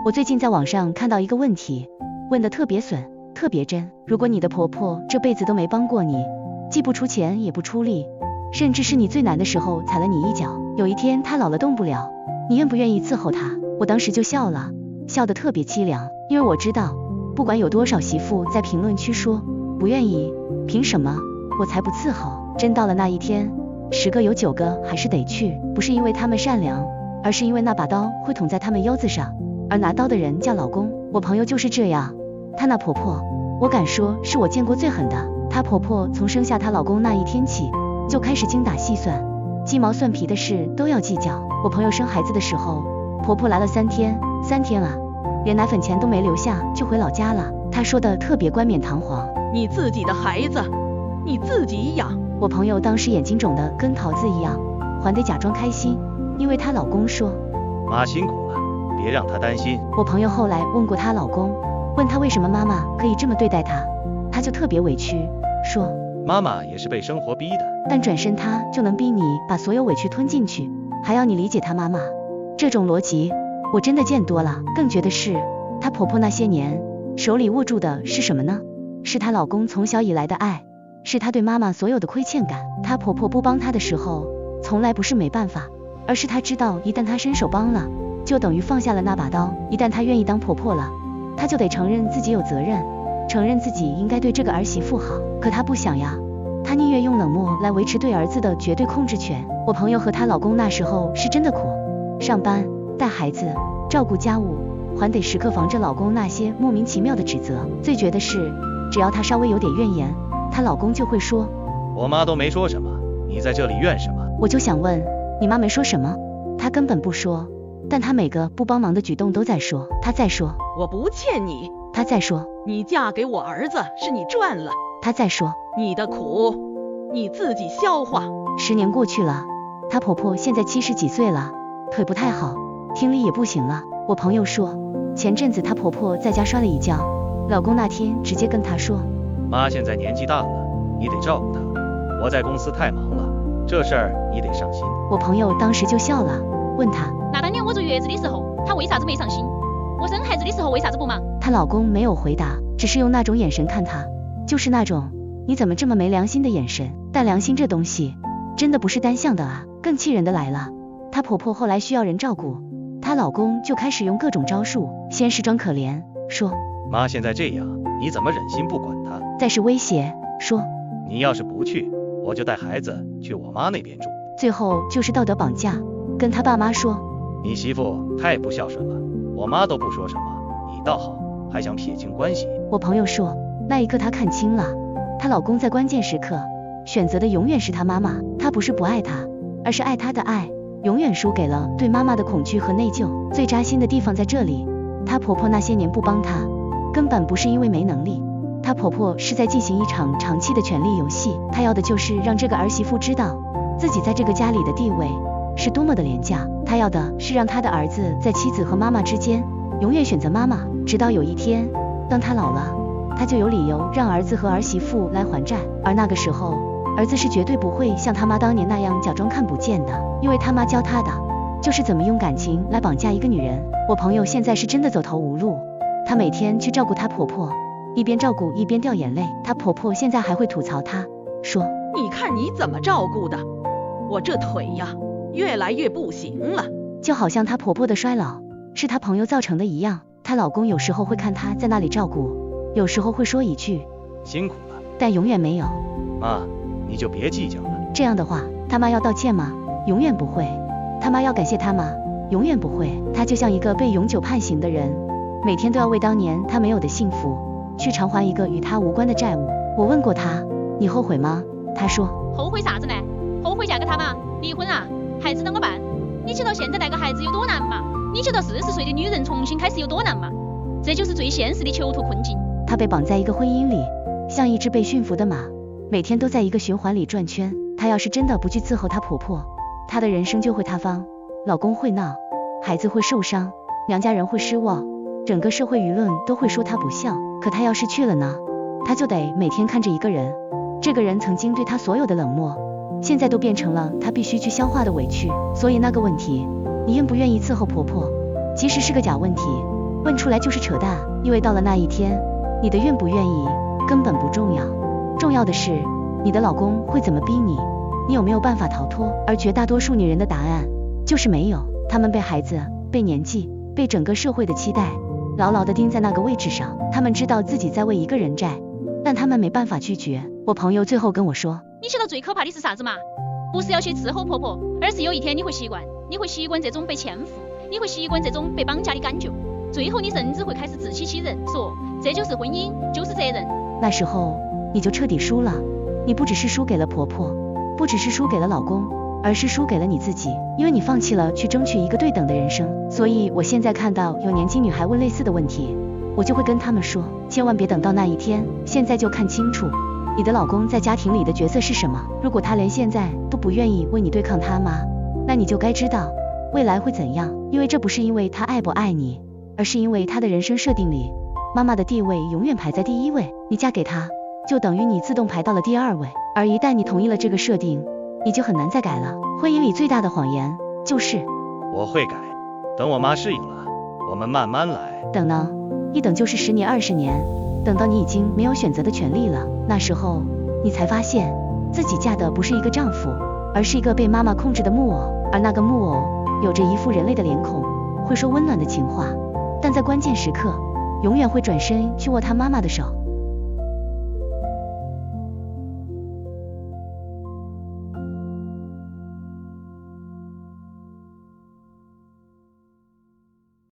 我最近在網上看到一個問題，問得特別損，特別真。如果你的婆婆這輩子都沒幫過你，既不出錢也不出力，甚至是你最難的時候踩了你一腳，有一天她老了動不了，你願不願意伺候她？我當時就笑了，笑得特別淒涼，因為我知道，不管有多少媳婦在評論區說不願意，憑什麼？我才不伺候。真到了那一天，10個有9個還是得去，不是因為他們善良，而是因為那把刀會捅在他們腰子上，而拿刀的人叫老公。我朋友就是這樣，她那婆婆，我敢說是我見過最狠的。她婆婆從生下她老公那一天起，就開始精打細算，雞毛蒜皮的事都要計較。我朋友生孩子的時候，婆婆來了3天啊，連奶粉錢都沒留下就回老家了。她說的特別冠冕堂皇，你自己的孩子你自己養。我朋友當时眼睛腫得跟桃子一樣，還得假裝開心，因為她老公說媽辛苦了，別讓她擔心。我朋友後來問過她老公，問她為什麼媽媽可以這麼對待她，她就特別委屈，說媽媽也是被生活逼的，但轉身她就能逼你把所有委屈吞進去，還要你理解她媽媽。這種邏輯我真的見多了。更絕的是，她婆婆那些年手裡握住的是什麼呢？是她老公從小以來的愛，是她對媽媽所有的虧欠感。她婆婆不幫她的時候，從來不是沒辦法，而是她知道一旦她伸手幫了，就等於放下了那把刀。一旦她願意當婆婆了，她就得承認自己有責任，承認自己應該对這個兒媳婦好。可她不想呀，她寧願用冷漠來維持對兒子的絕對控制權。我朋友和她老公那時候是真的苦，上班、帶孩子、照顧家務，還得時刻防着老公那些莫名其妙的指責。最絕的是，只要她稍微有點怨言，她老公就會說我媽都沒說什麼，你在這裡怨什麼？我就想問，你媽沒說什麼？她根本不說，但她每個不幫忙的舉動都在說。她在說我不欠你，她在说你嫁給我兒子是你賺了，她在說你的苦你自己消化。10年過去了，她婆婆現在70幾歲了，腿不太好，聽力也不行了。我朋友說，前陣子她婆婆在家摔了一跤，老公那天直接跟她說，媽現在年紀大了，你得照顧她，我在公司太忙了，這事兒你得上心。我朋友當時就笑了，問她，那當年我坐月子的時候，她為啥子沒上心？我生孩子的時候為啥子不忙？她老公沒有回答，只是用那種眼神看她，就是那種你怎麼這麼沒良心的眼神。但良心這東西真的不是單向的啊。更氣人的來了，她婆婆後來需要人照顧，她老公就開始用各種招數，先是裝可憐，說媽現在這樣，你怎麼忍心不管她？再是威脅，說你要是不去，我就帶孩子去我媽那邊住。最後就是道德綁架，跟他爸媽說你媳婦太不孝順了，我媽都不說什么，你倒好，還想撇清關係。我朋友說，那一刻她看清了，她老公在關鍵時刻選擇的永遠是她媽媽。她不是不愛她，而是愛她的愛永遠輸給了對媽媽的恐懼和內疚。最扎心的地方在這裡，她婆婆那些年不幫她，根本不是因為沒能力，她婆婆是在進行一場長期的權力遊戲。她要的就是讓這個兒媳婦知道自己在這個家裡的地位是多麼的廉價。她要的是讓她的兒子在妻子和媽媽之間永遠選擇媽媽，直到有一天當她老了，她就有理由讓兒子和兒媳婦來還債。而那個時候兒子是絕對不會像他媽當年那樣假裝看不見的，因為他媽教他的就是怎麼用感情來綁架一個女人。我朋友現在是真的走投無路，她每天去照顧她婆婆，一邊照顧一邊掉眼淚。她婆婆現在還會吐槽她，說你看你怎麼照顧的，我這腿呀越來越不行了。就好像她婆婆的衰老是她朋友造成的一樣。她老公有時候會看她在那裡照顧，有時候會說一句辛苦了，但永遠沒有媽你就別計較了。這樣的話，他媽要道歉嗎？永遠不會。他媽要感謝他嗎？永遠不會。他就像一個被永久判刑的人，每天都要為當年他沒有的幸福去償還一個與他無關的債務。我問過他，你後悔嗎？他說後悔啥子呢？後悔嫁給他嘛？離婚啊？孩子啷個辦？你知道現在帶個孩子有多難嗎？你知道40歲的女人重新開始有多難嗎？這就是最現實的囚徒困境。他被綁在一個婚姻裡，像一隻被馴服的馬，每天都在一個循環裡轉圈。她要是真的不去伺候她婆婆，她的人生就會塌方，老公會鬧，孩子會受傷，娘家人會失望，整個社會輿論都會說她不孝。可她要是去了呢，她就得每天看着一個人，這個人曾經對她所有的冷漠，現在都變成了她必須去消化的委屈。所以那個問題，你願不願意伺候婆婆，其實是個假問題，問出來就是扯淡，因為到了那一天，你的願不願意根本不重要，重要的是你的老公會怎麼逼你，你有沒有辦法逃脫。而絕大多數女人的答案就是沒有，她們被孩子、被年紀、被整個社會的期待牢牢地釘在那個位置上，她們知道自己在為一個人債，但她們沒辦法拒絕。我朋友最後跟我說，你知道最可怕的是啥子嘛？不是要去伺候婆婆，而是有一天你会習慣這種被牽附，你會習慣這種被綁架的感覺，最後你甚至會開始自欺欺人，說這就是婚姻，就是責任。那時候你就徹底輸了，你不只是輸給了婆婆，不只是輸給了老公，而是輸給了你自己，因為你放棄了去爭取一個對等的人生。所以我現在看到有年輕女孩問類似的問題，我就會跟她們說，千萬別等到那一天，現在就看清楚你的老公在家庭裡的角色是什麼。如果他連現在都不願意為你对抗他媽，那你就該知道未来会怎樣，因為這不是因為他愛不愛你，而是因為他的人生設定裡，媽媽的地位永遠排在第一位，你嫁給他就等於你自動排到了第二位，而一旦你同意了這個設定，你就很難再改了。婚姻裡最大的謊言就是我會改，等我媽適應了，我們慢慢來。等呢，一等就是10年20年，等到你已經沒有選擇的權利了，那時候你才發現自己嫁的不是一個丈夫，而是一個被媽媽控制的木偶，而那個木偶有着一副人類的臉孔，會說溫暖的情話，但在關鍵時刻永遠會轉身去握他媽媽的手。